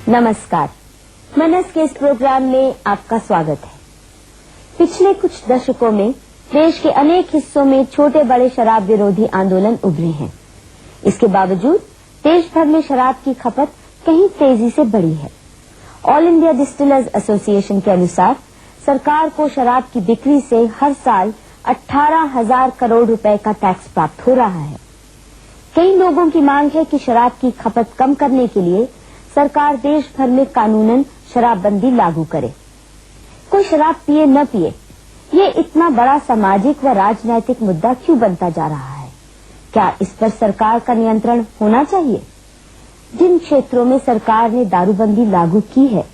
नमस्कार, मनस के इस प्रोग्राम में आपका स्वागत है। पिछले कुछ दशकों में देश के अनेक हिस्सों में छोटे बड़े शराब विरोधी आंदोलन उभरे हैं। इसके बावजूद देश भर में शराब की खपत कहीं तेजी से बढ़ी है। ऑल इंडिया डिस्टिलर्स एसोसिएशन के अनुसार सरकार को शराब की बिक्री से हर साल 18,000 करोड़ रुपए का टैक्स प्राप्त हो रहा है। कई लोगों की मांग है कि शराब की खपत कम करने के लिए सरकार देश भर में कानूनन शराबबंदी लागू करे। कोई शराब पिए न पिए, ये इतना बड़ा सामाजिक व राजनैतिक मुद्दा क्यों बनता जा रहा है? क्या इस पर सरकार का नियंत्रण होना चाहिए? जिन क्षेत्रों में सरकार ने दारूबंदी लागू की है,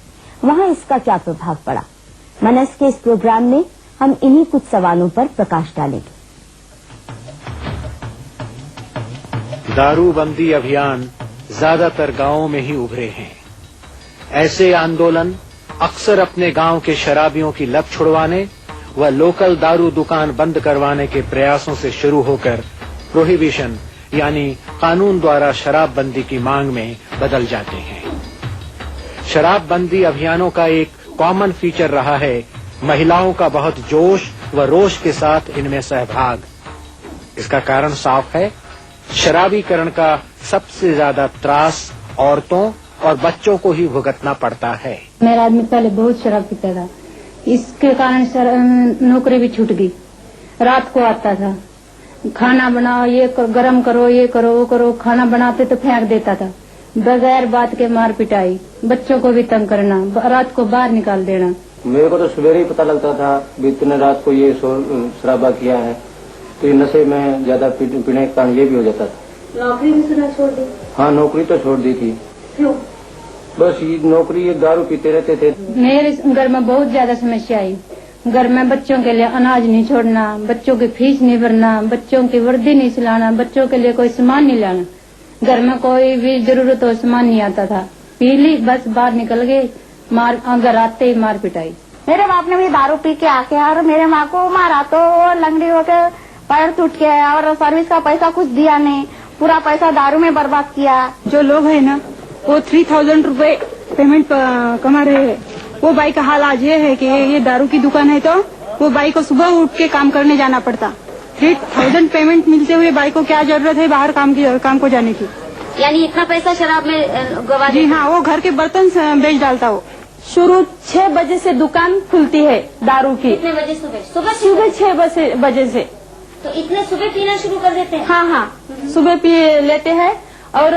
वहां इसका क्या प्रभाव पड़ा? मनस के इस प्रोग्राम में हम इन्हीं कुछ सवालों पर प्रकाश डालेंगे। दारूबंदी अभियान ज्यादातर गांवों में ही उभरे हैं। ऐसे आंदोलन अक्सर अपने गांव के शराबियों की लत छुड़वाने व लोकल दारू दुकान बंद करवाने के प्रयासों से शुरू होकर प्रोहिबिशन यानी कानून द्वारा शराबबंदी की मांग में बदल जाते हैं। शराबबंदी अभियानों का एक कॉमन फीचर रहा है महिलाओं का बहुत जोश व रोष के साथ इनमें सहभाग। इसका कारण साफ है, शराबीकरण का सबसे ज्यादा त्रास औरतों और बच्चों को ही भुगतना पड़ता है। मेरा आदमी पहले बहुत शराब पीता था, इसके कारण नौकरी भी छूट गई। रात को आता था, खाना बनाओ, ये गरम करो, ये करो, वो करो। खाना बनाते तो फेंक देता था, बगैर बात के मार पिटाई, बच्चों को भी तंग करना, रात को बाहर निकाल देना। मेरे को तो सवेरे ही पता लगता था भी इतने रात को ये शराबा किया है, तो ये नशे में ज्यादा पीने के कारण ये भी हो जाता था। नौकरी भी सुना छोड़ दी? हाँ, नौकरी तो छोड़ दी थी। क्यों? बस ये नौकरी, ये दारू पीते रहते थे। मेरे घर में बहुत ज्यादा समस्या आई। घर में बच्चों के लिए अनाज नहीं छोड़ना, बच्चों की फीस नहीं भरना, बच्चों की वर्दी नहीं सिलाना, बच्चों के लिए कोई सामान नहीं लाना। घर में कोई भी जरूरत हो सामान नहीं आता था। पी ली, बस बाहर निकल गए, मार, घर आते ही मार पिटाई। मेरे बाप ने भी दारू पी के आके और मेरे माँ को मारा, तो वो लंगड़ी होकर पैर टूट के, और सर्विस का पैसा कुछ दिया नहीं, पूरा पैसा दारू में बर्बाद किया। जो लोग है ना, वो 3,000 रुपए पेमेंट कमा रहे हैं। वो भाई का हाल आज ये है कि ये दारू की दुकान है, तो वो भाई को सुबह उठ के काम करने जाना पड़ता। 3,000 पेमेंट मिलते हुए भाई को क्या जरूरत है बाहर काम को जाने की? यानी इतना पैसा शराब में गवा? जी हाँ, वो घर के बर्तन बेच डालता। वो शुरू 6 बजे से दुकान खुलती है दारू की। कितने बजे? सुबह 6 बजे से। तो इतने सुबह पीना शुरू कर देते हैं? हाँ, सुबह पी लेते हैं, और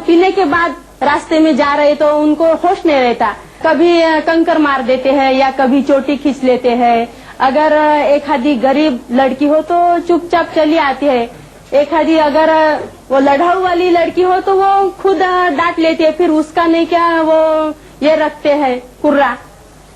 पीने के बाद रास्ते में जा रहे तो उनको होश नहीं रहता। कभी कंकर मार देते हैं या कभी चोटी खींच लेते हैं। अगर एक आधी गरीब लड़की हो तो चुपचाप चली आती है। एक आधी अगर वो लड़ाऊ वाली लड़की हो तो वो खुद डांट लेती है, फिर उसका नहीं क्या वो ये रखते हैं कुर्रा,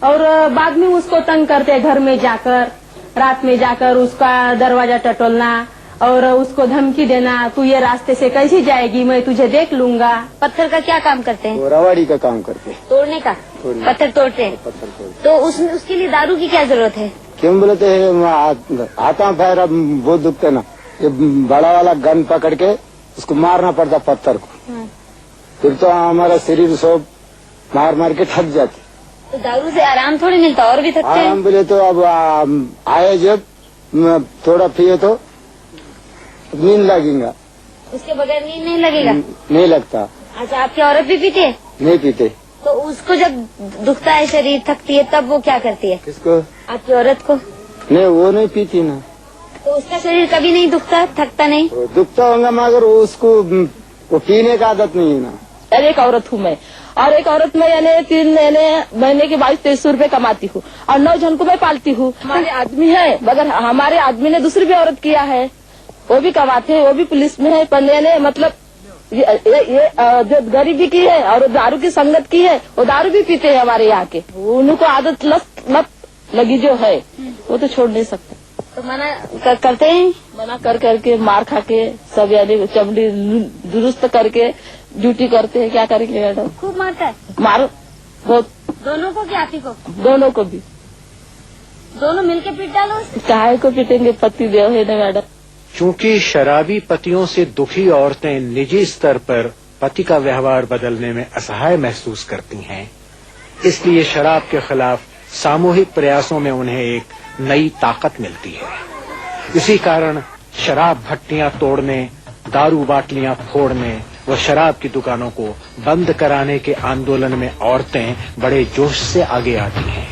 और बाद में उसको तंग करते हैं। घर में जाकर, रात में जाकर उसका दरवाजा टटोलना और उसको धमकी देना, तू ये रास्ते से कैसी जाएगी, मैं तुझे देख लूंगा। पत्थर का क्या काम करते हैं? रवाड़ी का काम करते हैं। तोड़ने का? पत्थर तोड़ते हैं। तो उसके लिए दारू की क्या जरूरत है? क्यों बोलते हैं, हाथा पैर बहुत दुखते ना, ये बड़ा वाला गन पकड़ के उसको मारना पड़ता पत्थर को। फिर तो हमारा शरीर सब मार के थक जाते। तो दारू से आराम थोड़ी मिलता, और भी थकते हैं। आराम बोले तो अब आए जब थोड़ा पिए तो नींद लगेगा, उसके बगैर नींद नहीं लगेगा? नहीं लगता। अच्छा, आपकी औरत भी पीती है? नहीं पीते। तो उसको जब दुखता है, शरीर थकती है, तब वो क्या करती है? किसको? आपकी औरत को? नहीं, वो नहीं पीती ना। तो उसका शरीर कभी नहीं दुखता, थकता नहीं? दुखता होगा, मगर उसको वो पीने का आदत नहीं है ना। एक औरत हूँ मैं, और एक औरत में यानी 3 महीने के 22-23 रुपए कमाती हूँ, और 9 जन को मैं पालती हूँ। हमारे आदमी है, मगर हमारे आदमी ने दूसरी भी औरत किया है, वो भी कमाते हैं, वो भी पुलिस में है। पर मतलब ये जो गरीबी की है और दारू की संगत की है, वो दारू भी पीते हैं हमारे यहाँ के। उनको आदत लत लगी जो है, वो तो छोड़ नहीं सकते। तो मना करते हैं? मना करके मार खा के सब, यानी चमड़ी दुरुस्त करके ड्यूटी करते हैं। क्या करेंगे मैडम? खूब मारता है? मारो बहुत। दोनों को? क्या आपी को? दोनों को भी। दोनों मिलके पीट डालो? काहे को पीटेंगे, पति देव है ना मैडम। चूंकि शराबी पतियों से दुखी औरतें निजी स्तर पर पति का व्यवहार बदलने में असहाय महसूस करती हैं, इसलिए शराब के खिलाफ सामूहिक प्रयासों में उन्हें एक नई ताकत मिलती है। इसी कारण शराब भट्टियां तोड़ने, दारू बाटलियां फोड़ने व शराब की दुकानों को बंद कराने के आंदोलन में औरतें बड़े जोश से आगे आती हैं।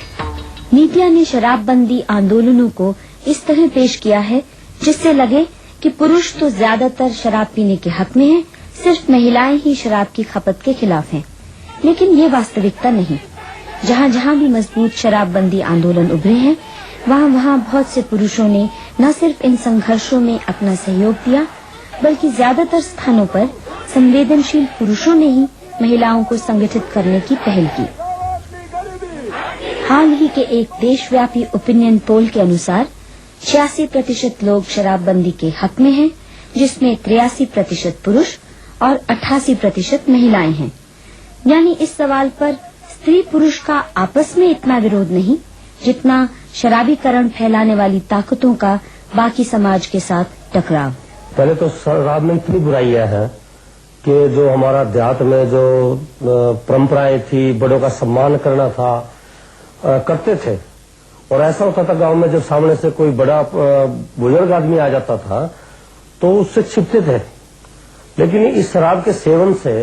मीडिया ने शराबबंदी आंदोलनों को इस तरह पेश किया है जिससे लगे कि पुरुष तो ज्यादातर शराब पीने के हक में हैं, सिर्फ महिलाएं ही शराब की खपत के खिलाफ हैं। लेकिन ये वास्तविकता नहीं। जहाँ जहाँ भी मजबूत शराबबंदी आंदोलन उभरे हैं, वहाँ वहाँ बहुत से पुरुषों ने न सिर्फ इन संघर्षों में अपना सहयोग दिया, बल्कि ज्यादातर स्थानों पर संवेदनशील पुरुषों ने ही महिलाओं को संगठित करने की पहल की। हाल ही के एक देशव्यापी ओपिनियन पोल के अनुसार 86% लोग शराबबंदी के हक में हैं, जिसमें 83% पुरुष और 88% महिलाएं हैं। यानी इस सवाल पर स्त्री पुरुष का आपस में इतना विरोध नहीं जितना शराबीकरण फैलाने वाली ताकतों का बाकी समाज के साथ टकराव। पहले तो शराब में इतनी बुराइयां हैं कि जो हमारा देहात में जो परंपराएं थी, बड़ों का सम्मान करना था, करते थे। और ऐसा होता था गांव में जब सामने से कोई बड़ा बुजुर्ग आदमी आ जाता था तो उससे छिपते थे। लेकिन इस शराब के सेवन से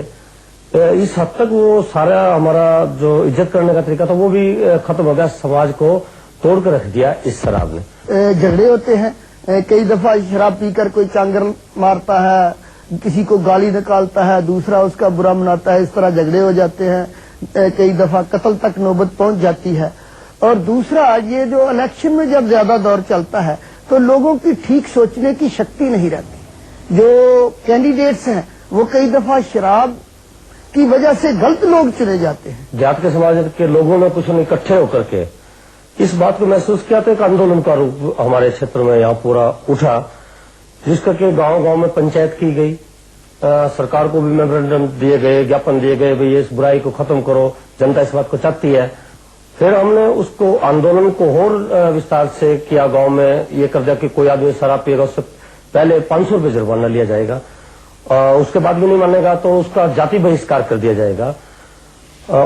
इस हद तक वो सारा हमारा जो इज्जत करने का तरीका था वो भी खत्म हो गया। समाज को तोड़ कर रख दिया इस शराब ने। झगड़े होते हैं, कई दफा शराब पीकर कोई चांगर मारता है, किसी को गाली निकालता है, दूसरा उसका बुरा मनाता है, इस तरह झगड़े हो जाते हैं। कई दफा कत्ल तक नौबत पहुंच जाती है। और दूसरा, ये जो इलेक्शन में जब ज्यादा दौर चलता है तो लोगों की ठीक सोचने की शक्ति नहीं रहती। जो कैंडिडेट्स हैं वो कई दफा शराब की वजह से गलत लोग चुने जाते हैं। जात के समाज के लोगों ने कुछ इकट्ठे होकर के इस बात को महसूस किया, तो एक आंदोलन का रूप हमारे क्षेत्र में यहाँ पूरा उठा, जिसका कि गांव-गांव में पंचायत की गई, सरकार को भी मेमोरेंडम दिए गए, ज्ञापन दिए गए, भाई इस बुराई को खत्म करो, जनता इस बात को चाहती है। फिर हमने उसको आंदोलन को और विस्तार से किया। गांव में ये कर दिया कि कोई आदमी शराब पिएगा उससे पहले 500 रुपये जुर्माना लिया जाएगा, उसके बाद भी नहीं मानेगा तो उसका जाति बहिष्कार कर दिया जाएगा।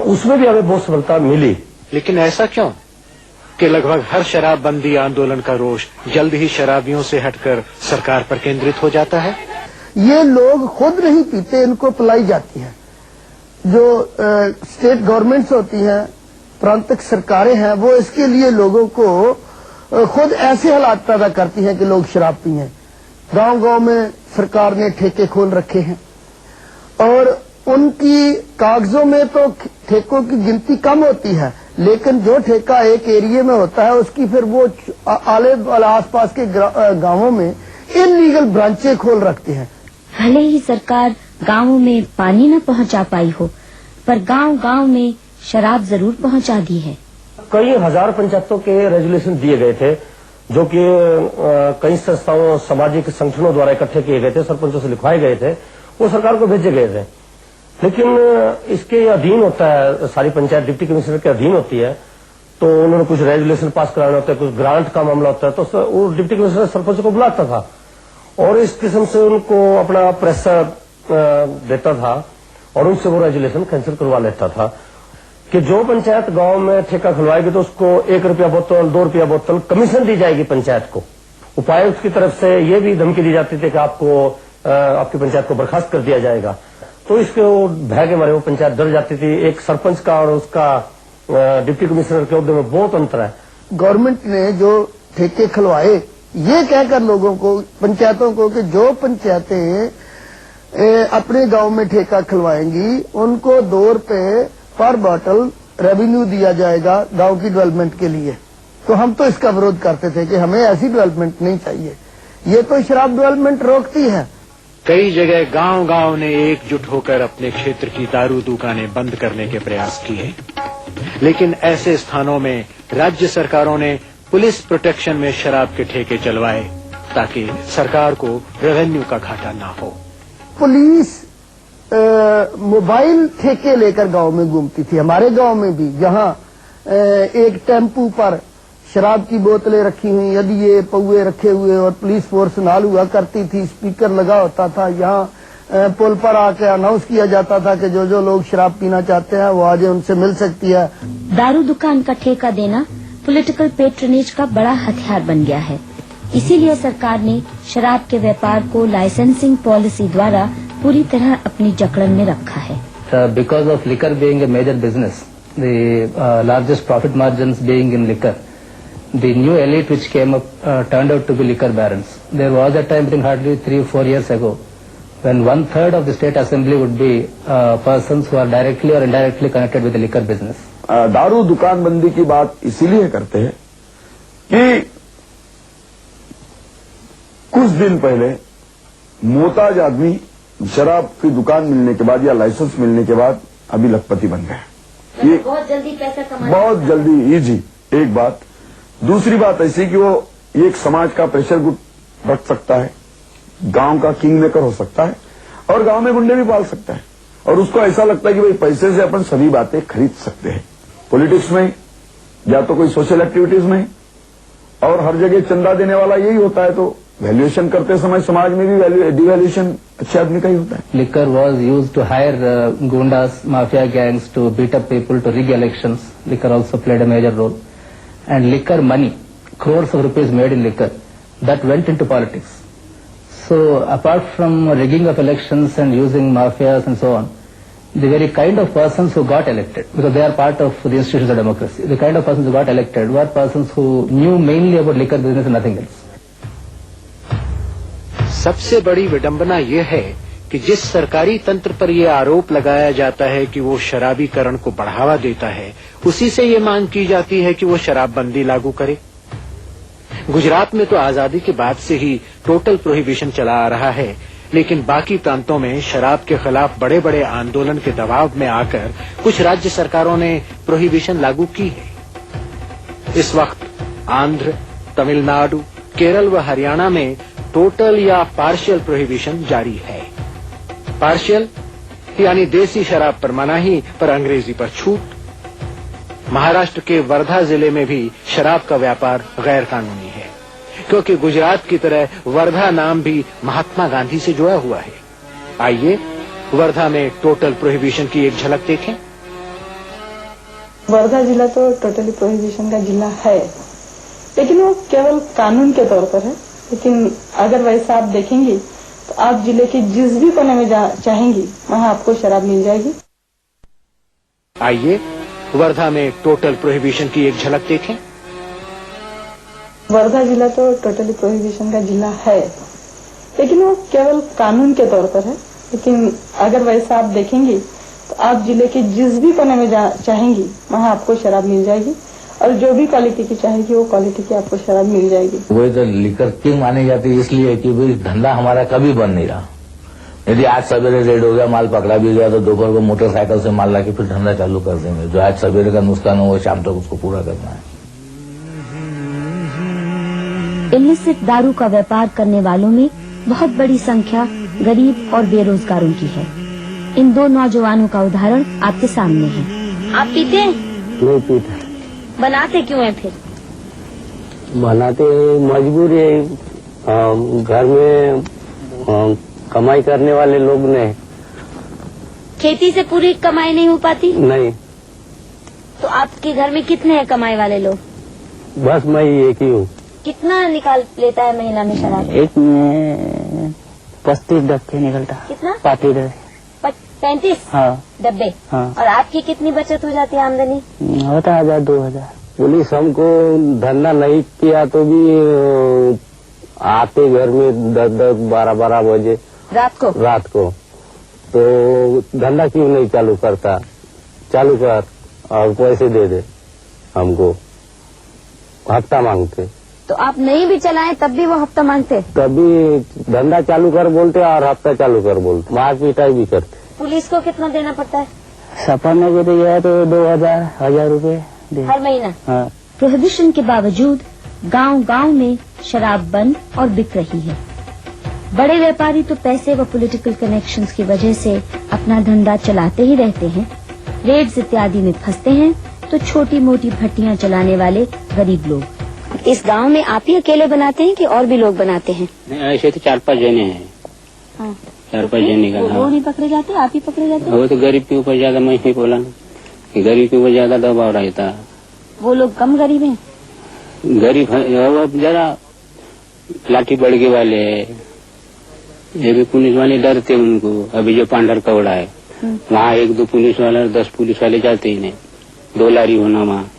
उसमें भी हमें बहुत सफलता मिली। लेकिन ऐसा क्यों कि लगभग हर शराबबंदी आंदोलन का रोष जल्द ही शराबियों से हटकर सरकार पर केंद्रित हो जाता है? ये लोग खुद नहीं पीते, इनको पिलाई जाती है। जो स्टेट गवर्नमेंट्स होती हैं, प्रांतिक सरकारें हैं, वो इसके लिए लोगों को खुद ऐसे हालात पैदा करती हैं कि लोग शराब पिएं। गांव-गांव में सरकार ने ठेके खोल रखे हैं और उनकी कागजों में तो ठेकों की गिनती कम होती है, लेकिन जो ठेका एक एरिया में होता है उसकी फिर वो आसपास के गांवों में इनलीगल ब्रांचें खोल रखते हैं। भले ही सरकार गांवों में पानी न पहुंचा पाई हो, पर गांव-गांव में शराब जरूर पहुंचा दी है। कई हजार पंचायतों के रेजुलेशन दिए गए थे, जो कि कई संस्थाओं, सामाजिक संगठनों द्वारा इकट्ठे किए गए थे, सरपंचों से लिखवाए गए थे, वो सरकार को भेजे गए थे। लेकिन इसके अधीन होता है, सारी पंचायत डिप्टी कमिश्नर के अधीन होती है, तो उन्होंने कुछ रेजुलेशन पास कराना होता है, कुछ ग्रांट का मामला होता है, तो वो डिप्टी कमिश्नर सरपंच को बुलाता था और इस किस्म से उनको अपना प्रेशर देता था और उनसे वो रेजुलेशन कैंसिल करवा लेता था कि जो पंचायत गांव में ठेका खुलवाएगी तो उसको 1 रुपया बोतल, 2 रुपया बोतल कमीशन दी जाएगी पंचायत को। उपायुक्त की तरफ से ये भी धमकी दी जाती थी कि आपकी पंचायत को बर्खास्त कर दिया जाएगा। तो इसके भय के मारे वो पंचायत डर जाती थी। एक सरपंच का और उसका डिप्टी कमिश्नर के ओहदे में बहुत अंतर है। गवर्नमेंट ने जो ठेके खुलवाए, ये कहकर लोगों को, पंचायतों को, कि जो पंचायतें अपने गांव में ठेका खुलवाएंगी उनको 2 रुपये पर बोतल रेवेन्यू दिया जाएगा गांव की डेवलपमेंट के लिए। तो हम तो इसका विरोध करते थे कि हमें ऐसी डेवलपमेंट नहीं चाहिए, ये तो शराब डेवलपमेंट रोकती है। कई जगह गांव-गांव ने एकजुट होकर अपने क्षेत्र की दारू दुकानें बंद करने के प्रयास किए, लेकिन ऐसे स्थानों में राज्य सरकारों ने पुलिस प्रोटेक्शन में शराब के ठेके चलवाए ताकि सरकार को रेवेन्यू का घाटा ना हो। पुलिस मोबाइल ठेके लेकर गांव में घूमती थी। हमारे गांव में भी जहां एक टेम्पू पर शराब की बोतलें रखी हुई, यदि ये पौए रखे हुए और पुलिस फोर्स नाल हुआ करती थी, स्पीकर लगा होता था, यहाँ पुल पर आके अनाउंस किया जाता था कि जो लोग शराब पीना चाहते हैं वो आज उनसे मिल सकती है। दारू दुकान का ठेका देना पॉलिटिकल पेट्रोनेज का बड़ा हथियार बन गया है। इसीलिए सरकार ने शराब के व्यापार को लाइसेंसिंग पॉलिसी द्वारा पूरी तरह अपनी जकड़न में रखा है। Because of liquor being a major business, the largest profit margins being in liquor, the new elite which came up turned out to be liquor barons. There was a time, I think hardly 3 or 4 years ago, when 1/3 of the state assembly would be persons who are directly or indirectly connected with the liquor business. दारू दुकान बंदी की बात इसीलिए करते हैं कि कुछ दिन पहले मोहताज आदमी शराब की दुकान मिलने के बाद या लाइसेंस मिलने के बाद अभी लखपति बन गए। ये बहुत जल्दी पैसा कमा, बहुत जल्दी इजी। एक बात। दूसरी बात ऐसी कि वो एक समाज का प्रेशर ग्रुप रख सकता है, गांव का किंग मेकर हो सकता है और गांव में गुंडे भी पाल सकता है और उसको ऐसा लगता है कि भाई पैसे से अपन सभी बातें खरीद सकते हैं। पॉलिटिक्स में या तो कोई सोशल एक्टिविटीज में और हर जगह चंदा देने वाला यही होता है, तो वैल्यूएशन करते समय समाज में भी डिवैल्यूएशन अच्छे आदमी का ही होता है। Liquor was used to hire gundas, mafia gangs to beat up people to rig elections. Liquor also played a major role. And liquor money, crores of rupees made in liquor, that went into politics. So apart from rigging of elections and using mafias and so on, the very kind of persons who got elected, because they are part of the institutions of democracy, the kind of persons who got elected were persons who knew mainly about liquor business and nothing else. सबसे बड़ी विडंबना यह है कि जिस सरकारी तंत्र पर यह आरोप लगाया जाता है कि वो शराबीकरण को बढ़ावा देता है, उसी से ये मांग की जाती है कि वो शराबबंदी लागू करे। गुजरात में तो आजादी के बाद से ही टोटल प्रोहिबिशन चला आ रहा है, लेकिन बाकी प्रांतों में शराब के खिलाफ बड़े बड़े आंदोलन के दबाव में आकर कुछ राज्य सरकारों ने प्रोहिबिशन लागू की है। इस वक्त आंध्र, तमिलनाडु, केरल व हरियाणा में टोटल या पार्शियल प्रोहिबिशन जारी है। पार्शियल यानी देसी शराब पर मनाही पर अंग्रेजी पर छूट। महाराष्ट्र के वर्धा जिले में भी शराब का व्यापार गैर कानूनी है, क्योंकि गुजरात की तरह वर्धा नाम भी महात्मा गांधी से जुड़ा हुआ है। आइए वर्धा में टोटल प्रोहिबिशन की एक झलक देखें। वर्धा जिला तो टोटली प्रोहिबिशन का जिला है, लेकिन वो केवल कानून के तौर पर है। लेकिन अगर वैसा आप देखेंगी तो आप जिले के जिस भी कोने में चाहेंगी वहाँ आपको शराब मिल जाएगी। आइए वर्धा में टोटल प्रोहिबिशन की एक झलक देखें। वर्धा जिला तो टोटली प्रोहिबिशन का जिला है, लेकिन वो केवल कानून के तौर पर है। लेकिन अगर वैसा आप देखेंगी तो आप जिले के जिस भी कोने में चाहेंगी वहाँ आपको शराब मिल जाएगी और जो भी क्वालिटी की चाहेगी वो क्वालिटी की आपको शराब मिल जाएगी। वही तो लिकर किंग मानी जाती है, इसलिए कि भाई धंधा हमारा कभी बंद नहीं रहा। यदि आज सवेरे रेड हो गया, माल पकड़ा भी गया, तो दोपहर को मोटरसाइकिल से माल लाके फिर धंधा चालू कर देंगे। जो आज सवेरे का नुकसान हो वो शाम तक उसको पूरा करना है। इल्लिसिट दारू का व्यापार करने वालों में बहुत बड़ी संख्या गरीब और बेरोजगारों की है। इन दो नौजवानों का उदाहरण आपके सामने है। आप पीते हैं? नहीं पीता। बनाते क्यों हैं फिर? बनाते मजबूरी है, घर में कमाई करने वाले लोग ने। खेती से पूरी कमाई नहीं हो पाती? नहीं। तो आपके घर में कितने हैं कमाई वाले लोग? बस मैं एक ही हूँ। कितना निकाल लेता है महीना में शराब? एक में 35 डब्बे निकलता। कितना? 35 हाँ डब्बे। हाँ। और आपकी कितनी बचत हो जाती है आमदनी? होता 1000-2000। पुलिस हमको धंधा नहीं किया तो भी आते घर में 10-10, 12-12 बजे रात को तो धंधा क्यों नहीं चालू करता? चालू कर और पैसे दे दे हमको। हफ्ता मांगते। तो आप नहीं भी चलाएं तब भी वो हफ्ता मांगते? तभी धंधा चालू कर बोलते और हफ्ता चालू कर बोलते। मार पिटाई भी करते। पुलिस को कितना देना पड़ता है? सपने को दिया तो 2000 रुपए हर महीना। हाँ। प्रोहिबिशन के बावजूद गांव-गांव में शराब बंद और बिक रही है। बड़े व्यापारी तो पैसे व पॉलिटिकल कनेक्शंस की वजह से अपना धंधा चलाते ही रहते हैं। रेड्स इत्यादि में फंसते हैं तो छोटी मोटी भट्टियां चलाने वाले गरीब लोग। इस गांव में आप ही अकेले बनाते हैं कि और भी लोग बनाते हैं? नहीं, ऐसे तो 4-5 जने हैं। हाँ। 4 पैसे निकल। वो नहीं पकड़े जाते, आप ही पकड़े जाते? वो तो गरीब के ऊपर ज्यादा, मैं ही बोला कि गरीब के ऊपर ज्यादा दबाव रहता। वो लोग कम गरीब हैं? गरीब है जरा लाठी बड़गे वाले है, ये भी पुलिस वाले डरते उनको। अभी जो पांडर कवड़ा है वहाँ 1-2 पुलिस वाले और 10 पुलिस वाले जाते ही नहीं, 2 लारी होना वहाँ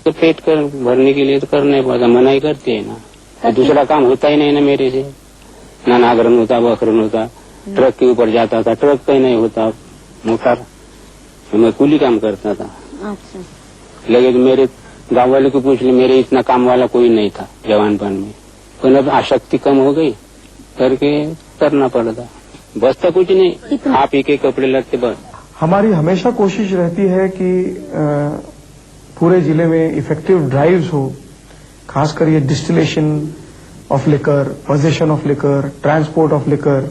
तो पेट कर भरने के लिए तो करना ही पड़ता, मना ही करते है ना। तो दूसरा काम होता ही नहीं ना मेरे से, ना नागरन होता बकरन होता, ट्रक के ऊपर जाता था, ट्रक का ही नहीं होता मोटर, तो मैं कूली काम करता था। अच्छा। लेकिन मेरे गाँव वाले को पूछ ले, मेरे इतना काम वाला कोई नहीं था जवानपन में, तो अब आसक्ति कम हो गई करके करना पड़ता। बचता कुछ नहीं, खा पी के कपड़े लगते बस। हमारी हमेशा कोशिश रहती है कि पूरे जिले में इफेक्टिव ड्राइव्स हो, खासकर ये distillation of liquor, possession of liquor, transport of liquor,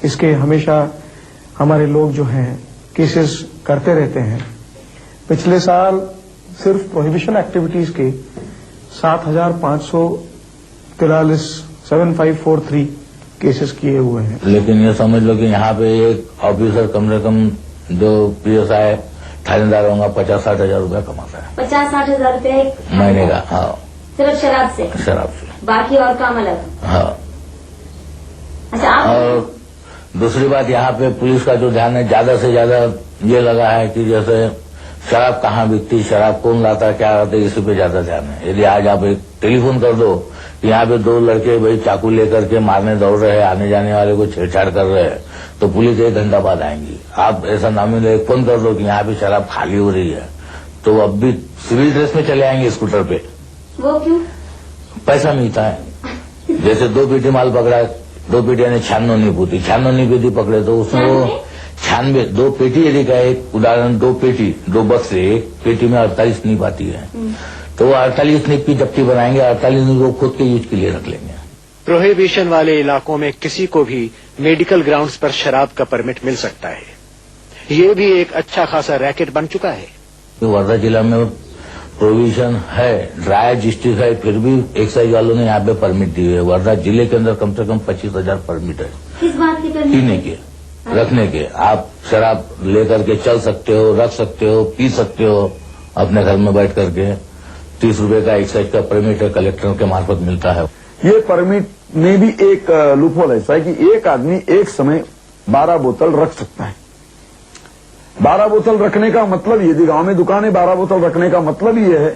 इसके हमेशा हमारे लोग जो हैं केसेस करते रहते हैं। पिछले साल सिर्फ प्रोहिबिशन एक्टिविटीज के 7,543 केसेस किए हुए हैं। लेकिन ये समझ लो कि यहाँ पे एक ऑफिसर कम से कम जो PSI थानेदार होगा 50-60 हजार रुपया कमाता है। 50-60 हजार रुपये महीने का? हाँ। सिर्फ शराब से? शराब से। बाकी और काम अलग? हाँ। अच्छा। आप और दूसरी बात, यहाँ पे पुलिस का जो ध्यान है ज्यादा से ज्यादा ये लगा है कि जैसे शराब कहाँ बिकती, शराब कौन लाता, क्या लाता, इसी पे ज्यादा ध्यान है। यदि आज आप एक टेलीफोन कर दो कि यहाँ पे 2 लड़के भाई चाकू लेकर के मारने दौड़ रहे हैं, आने जाने वाले को छेड़छाड़ कर रहे हैं, तो पुलिस 1 घंटा बाद आएंगी। आप ऐसा नामिल एक फोन कर दो कि यहाँ पे शराब खाली हो रही है, तो अब भी सिविल ड्रेस में चले आएंगे स्कूटर पे। वो क्यों? पैसा मिलता है। जैसे 2 पेटी माल पकड़ा, 2 पेटी यानी 96 पेटी पकड़े, तो उसमें वो 96 2 पेटी यदि का एक उदाहरण, 2 पेटी 2 बक्से, एक पेटी में 48 नींब आती है, तो वो 48 नींब की जप्ती बनाएंगे, 48 नींब वो खुद के यूज के लिए रख लेंगे। प्रोहिबिशन वाले इलाकों में किसी को भी मेडिकल ग्राउंड्स पर शराब का परमिट मिल सकता है। ये भी एक अच्छा खासा रैकेट बन चुका है। वर्धा जिला में प्रोहिबिशन है, ड्राई डिस्ट्रिक्ट है, फिर भी एक्साइज वालों ने यहाँ पे परमिट दी है। वर्धा जिले के अंदर कम से कम 25,000 परमिट है। किस बात की परमिट? पीने के, रखने के। आप शराब लेकर के चल सकते हो, रख सकते हो, पी सकते हो अपने घर में बैठ करके। 30 रुपए का एक्साइज का परमिट है, कलेक्टर के मार्फत मिलता है। ये परमिट में भी एक लूपहोल ऐसा है कि एक आदमी एक समय 12 बोतल रख सकता है। 12 बोतल रखने का मतलब, यदि गांव में दुकान है, 12 बोतल रखने का मतलब ये है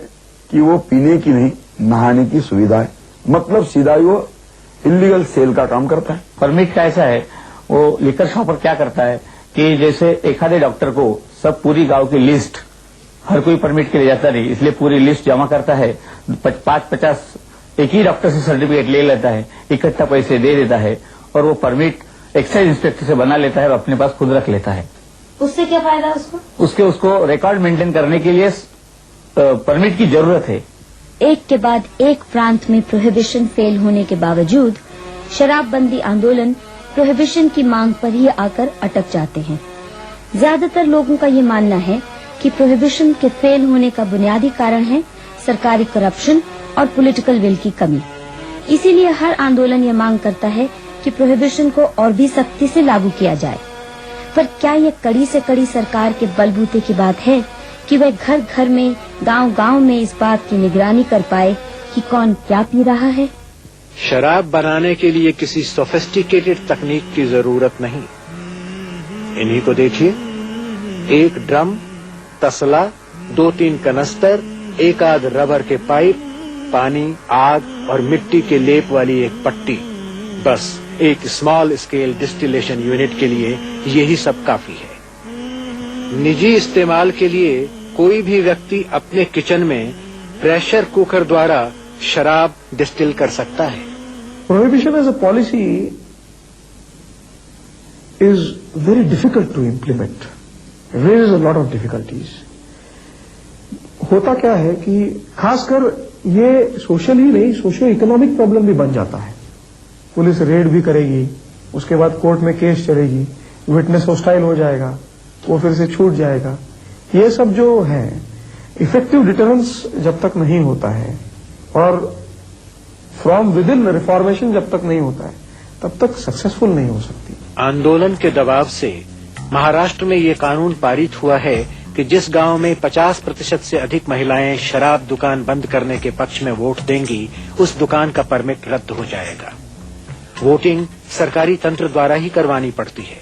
कि वो पीने की नहीं, नहाने की सुविधा है। मतलब सीधा ही वो इलीगल सेल का काम करता है। परमिट का ऐसा है, वो लिकर शॉपर क्या करता है कि जैसे एक आधे डॉक्टर को सब पूरी गांव की लिस्ट, हर कोई परमिट के लिए जाता नहीं, इसलिए पूरी लिस्ट जमा करता है। 5-50 एक ही डॉक्टर से सर्टिफिकेट ले लेता है, इकट्ठा पैसे दे देता है और वो परमिट एक्साइज इंस्पेक्टर से बना लेता है और अपने पास खुद रख लेता है। उससे क्या फायदा उसको? उसको रिकॉर्ड मेंटेन करने के लिए परमिट की जरूरत है। एक के बाद एक प्रांत में प्रोहिबिशन फेल होने के बावजूद शराबबंदी आंदोलन प्रोहिबिशन की मांग पर ही आकर अटक जाते हैं। ज्यादातर लोगों का ये मानना है कि प्रोहिबिशन के फेल होने का बुनियादी कारण है सरकारी करप्शन और पॉलिटिकल विल की कमी। इसीलिए हर आंदोलन ये मांग करता है कि प्रोहिबिशन को और भी सख्ती से लागू किया जाए। पर क्या ये कड़ी से कड़ी सरकार के बलबूते की बात है कि वह घर घर में, गांव गांव में इस बात की निगरानी कर पाए कि कौन क्या पी रहा है? शराब बनाने के लिए किसी सोफिस्टिकेटेड तकनीक की जरूरत नहीं। इन्हीं को देखिए, एक ड्रम, तसला, 2-3 कनस्तर, एक आध रबर के पाइप, पानी, आग और मिट्टी के लेप वाली एक पट्टी, बस एक स्मॉल स्केल डिस्टिलेशन यूनिट के लिए यही सब काफी है। निजी इस्तेमाल के लिए कोई भी व्यक्ति अपने किचन में प्रेशर कुकर द्वारा शराब डिस्टिल कर सकता है। Prohibition as a policy is very difficult to implement. It raises a lot of difficulties. होता क्या है कि खासकर ये सोशल ही नहीं, सोशो इकोनॉमिक प्रॉब्लम भी बन जाता है। पुलिस रेड भी करेगी, उसके बाद कोर्ट में केस चलेगी, विटनेस हॉस्टाइल हो जाएगा, वो फिर से छूट जाएगा। ये सब जो है इफेक्टिव डिटरेंस जब तक नहीं होता है और फ्रॉम विद इन रिफॉर्मेशन जब तक नहीं होता है, तब तक सक्सेसफुल नहीं हो सकती। आंदोलन के दबाव से महाराष्ट्र में ये कानून पारित हुआ है कि जिस गांव में 50% से अधिक महिलाएं शराब दुकान बंद करने के पक्ष में वोट देंगी, उस दुकान का परमिट रद्द हो जाएगा। वोटिंग सरकारी तंत्र द्वारा ही करवानी पड़ती है।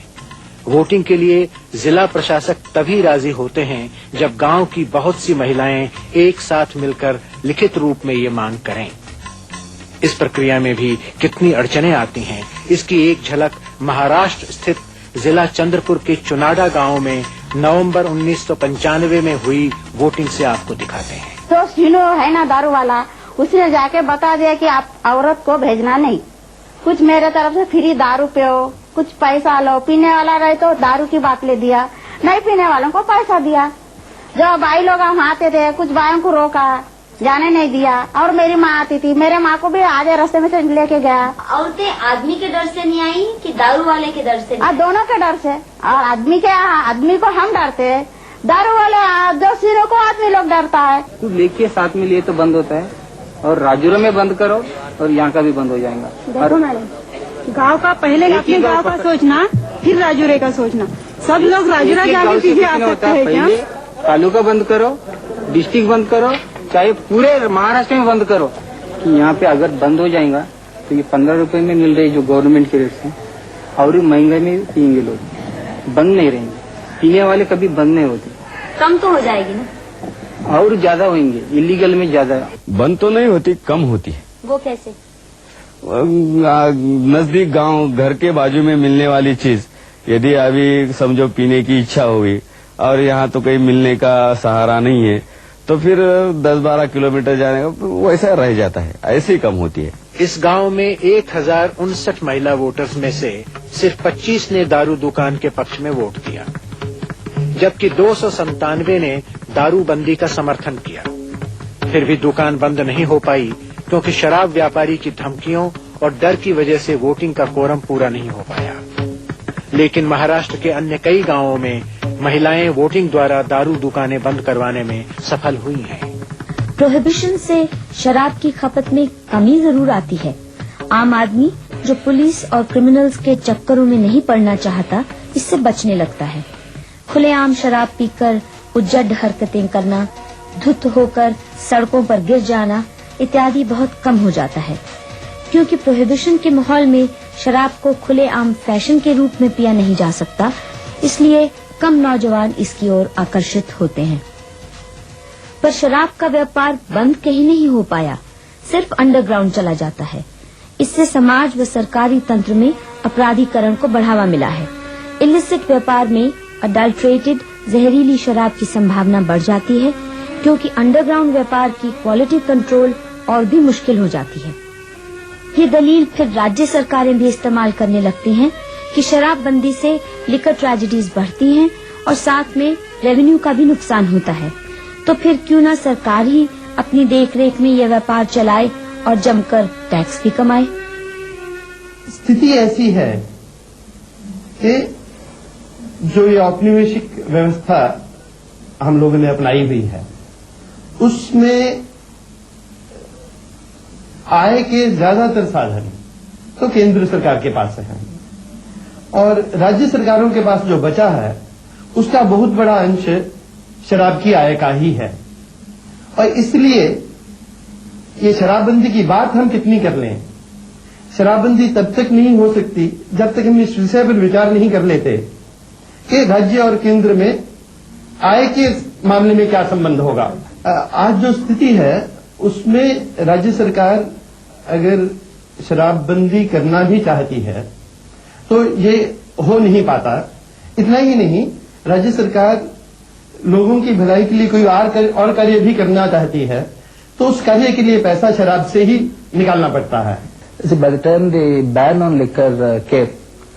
वोटिंग के लिए जिला प्रशासक तभी राजी होते हैं जब गांव की बहुत सी महिलाएं एक साथ मिलकर लिखित रूप में ये मांग करें। इस प्रक्रिया में भी कितनी अड़चनें आती हैं, इसकी एक झलक महाराष्ट्र स्थित जिला चंद्रपुर के चुनाडा गांव में नवंबर 1995 में हुई वोटिंग से आपको दिखाते हैं। तो सीनो है ना दारू वाला, उसने जाके बता दिया कि आप औरत को भेजना नहीं, कुछ मेरे तरफ से फ्री दारू पियो, कुछ पैसा लो, पीने वाला रहे तो दारू की बाटली दिया, नहीं पीने वालों को पैसा दिया। जो भाई लोग हम आते थे, कुछ भाइयों को रोका, जाने नहीं दिया। और मेरी माँ आती थी, मेरे माँ को भी आधे रास्ते में से लेके गया। औरतें आदमी के डर से नहीं आई कि दारू वाले के डर से? दोनों के डर से। और आदमी को हम डरते हैं, दारू वाले जो सिरों को आदमी लोग डरता है। तो लेके साथ में लिए तो बंद होता है, और राजूरों में बंद करो और यहाँ का भी बंद हो जाएगा। देखो मैडम, गांव का पहले अपने गांव का सोचना, फिर राजूरे का सोचना। सब लोग राजूरा जाके पीछे आ सकते हैं क्या? तालुका बंद करो, डिस्ट्रिक्ट बंद करो, चाहे पूरे महाराष्ट्र में बंद करो, कि यहाँ पे अगर बंद हो जाएगा तो ये 15 रुपए में मिल रही जो गवर्नमेंट के रेट से, और महंगाई में पियेंगे लोग, बंद नहीं रहेंगे। पीने वाले कभी बंद नहीं होते। कम तो हो जाएगी ना? और ज्यादा होंगे, इलीगल में ज्यादा। बंद तो नहीं होती, कम होती है। वो कैसे? नजदीक गांव, घर के बाजू में मिलने वाली चीज, यदि अभी समझो पीने की इच्छा होगी और यहाँ तो कहीं मिलने का सहारा नहीं है, तो फिर 10-12 किलोमीटर जाने का वैसा रह जाता है, ऐसे ही कम होती है। इस गांव में 1059 महिला वोटर्स में से सिर्फ 25 ने दारू दुकान के पक्ष में वोट दिया, जबकि 297 ने दारू बंदी का समर्थन किया। फिर भी दुकान बंद नहीं हो पाई क्योंकि शराब व्यापारी की धमकियों और डर की वजह से वोटिंग का कोरम पूरा नहीं हो पाया। लेकिन महाराष्ट्र के अन्य कई गांवों में महिलाएं वोटिंग द्वारा दारू दुकानें बंद करवाने में सफल हुई हैं। प्रोहिबिशन से शराब की खपत में कमी जरूर आती है। आम आदमी जो पुलिस और क्रिमिनल्स के चक्करों में नहीं पड़ना चाहता, इससे बचने लगता है। खुलेआम शराब पीकर उज्जड हरकतें करना, धुत होकर सड़कों पर गिर जाना इत्यादि बहुत कम हो जाता है, क्योंकि प्रोहिबिशन के माहौल में शराब को खुलेआम फैशन के रूप में पिया नहीं जा सकता, इसलिए कम नौजवान इसकी ओर आकर्षित होते हैं। पर शराब का व्यापार बंद कहीं नहीं हो पाया, सिर्फ अंडरग्राउंड चला जाता है। इससे समाज व सरकारी तंत्र में अपराधीकरण को बढ़ावा मिला है। इलिसिट व्यापार में अडल्ट्रेटेड जहरीली शराब की संभावना बढ़ जाती है, क्योंकि अंडरग्राउंड व्यापार की क्वालिटी कंट्रोल और भी मुश्किल हो जाती है। ये दलील फिर राज्य सरकारें भी इस्तेमाल करने लगती हैं कि शराबबंदी से लिकर ट्रेजेडीज बढ़ती हैं और साथ में रेवेन्यू का भी नुकसान होता है। तो फिर क्यों न सरकार ही अपनी देखरेख में यह व्यापार चलाए और जमकर टैक्स भी कमाए। स्थिति ऐसी है कि जो ये औपनिवेशिक व्यवस्था हम लोगों ने अपनाई हुई है, उसमें आय के ज्यादातर साधन तो केंद्र सरकार के पास है, और राज्य सरकारों के पास जो बचा है उसका बहुत बड़ा अंश शराब की आय का ही है। और इसलिए ये शराबबंदी की बात हम कितनी कर लें, शराबबंदी तब तक नहीं हो सकती जब तक हम इस विषय पर विचार नहीं कर लेते कि राज्य और केंद्र में आय के मामले में क्या संबंध होगा। आज जो स्थिति है उसमें राज्य सरकार अगर शराबबंदी करना भी चाहती है तो ये हो नहीं पाता। इतना ही नहीं, राज्य सरकार लोगों की भलाई के लिए कोई और कार्य भी करना चाहती है तो उस कार्य के लिए पैसा शराब से ही निकालना पड़ता है। By the time the ban on liquor came,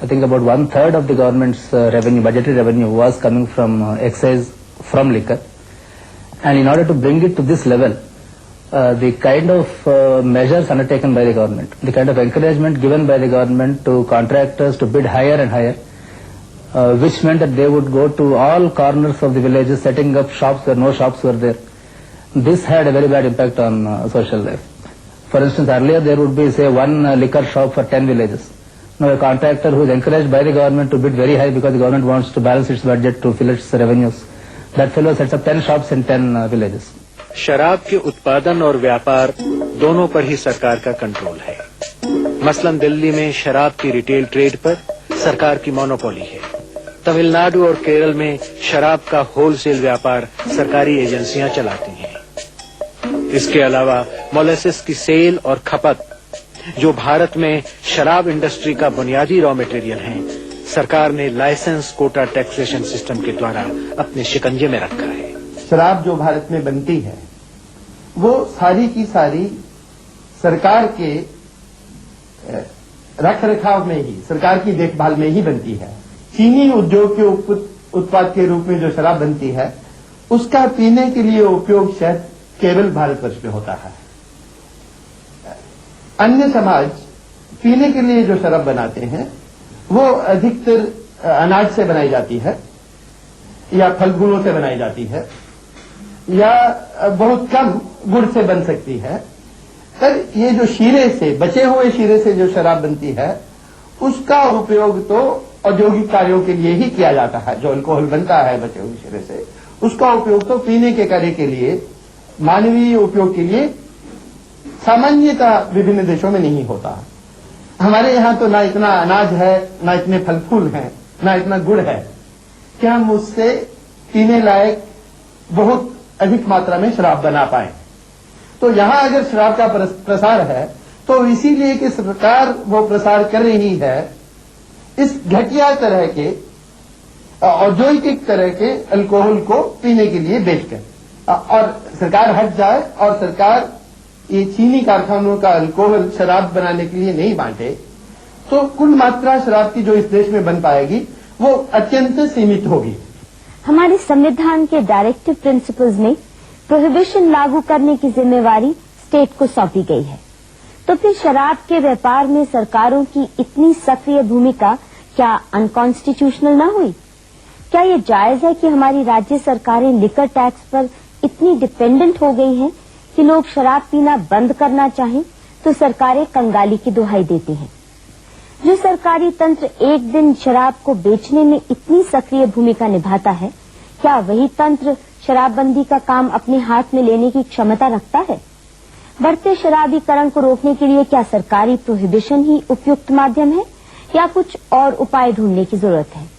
I think about 1/3 of the government's revenue, budgetary revenue, was coming from excise from liquor, and in order to bring it to this level, the kind of measures undertaken by the government, the kind of encouragement given by the government to contractors to bid higher and higher, which meant that they would go to all corners of the villages setting up shops where no shops were there. This had a very bad impact on social life. For instance, earlier there would be, say, one liquor shop for 10 villages. Now a contractor who is encouraged by the government to bid very high because the government wants to balance its budget to fill its revenues. That fellow sets up 10 shops in 10 villages. शराब के उत्पादन और व्यापार दोनों पर ही सरकार का control है। मसलन दिल्ली में शराब की रिटेल ट्रेड पर सरकार की मोनोपोली है। तमिलनाडु और केरल में शराब का होलसेल व्यापार सरकारी एजेंसियां चलाती हैं। इसके अलावा मोलेसिस की सेल और खपत, जो भारत में शराब इंडस्ट्री का बुनियादी रॉ मटेरियल है, सरकार ने लाइसेंस कोटा टैक्सेशन सिस्टम के द्वारा अपने शिकंजे में रखा है। शराब जो भारत में बनती है वो सारी की सारी सरकार के रख रखाव में ही, सरकार की देखभाल में ही बनती है। चीनी उद्योग के उत्पाद के रूप में जो शराब बनती है उसका पीने के लिए उपयोग शायद केवल भारतवर्ष में होता है। अन्य समाज पीने के लिए जो शराब बनाते हैं वो अधिकतर अनाज से बनाई जाती है या फल-फूलों से बनाई जाती है या बहुत कम गुड़ से बन सकती है। पर ये जो शीरे से, बचे हुए शीरे से जो शराब बनती है उसका उपयोग तो औद्योगिक कार्यों के लिए ही किया जाता है। जो अल्कोहल बनता है बचे हुए शीरे से, उसका उपयोग तो पीने के कार्य के लिए, मानवीय उपयोग के लिए सामान्यतः विभिन्न देशों में नहीं होता। हमारे यहाँ तो ना इतना अनाज है, ना इतने फल फूल हैं, ना इतना गुड़ है कि हम उससे पीने लायक बहुत अधिक मात्रा में शराब बना पाए। तो यहाँ अगर शराब का प्रसार है तो इसीलिए कि सरकार वो प्रसार कर रही है इस घटिया तरह के, औद्योगिक तरह के अल्कोहल को पीने के लिए बेचकर, और सरकार हट जाए और सरकार ये चीनी कारखानों का अल्कोहल शराब बनाने के लिए नहीं बांटे तो कुल मात्रा शराब की जो इस देश में बन पाएगी वो अत्यंत सीमित होगी। हमारे संविधान के डायरेक्टिव प्रिंसिपल्स में प्रोहिबिशन लागू करने की जिम्मेवारी स्टेट को सौंपी गई है। तो फिर शराब के व्यापार में सरकारों की इतनी सक्रिय भूमिका क्या अनकॉन्स्टिट्यूशनल न हुई? क्या ये जायज है कि हमारी राज्य सरकारें लिकर टैक्स पर इतनी डिपेंडेंट हो गई हैं कि लोग शराब पीना बंद करना चाहें तो सरकारें कंगाली की दुहाई देती हैं? जो सरकारी तंत्र एक दिन शराब को बेचने में इतनी सक्रिय भूमिका निभाता है, क्या वही तंत्र शराबबंदी का काम अपने हाथ में लेने की क्षमता रखता है? बढ़ते शराबीकरण को रोकने के लिए क्या सरकारी प्रोहिबिशन ही उपयुक्त माध्यम है या कुछ और उपाय ढूंढने की जरूरत है?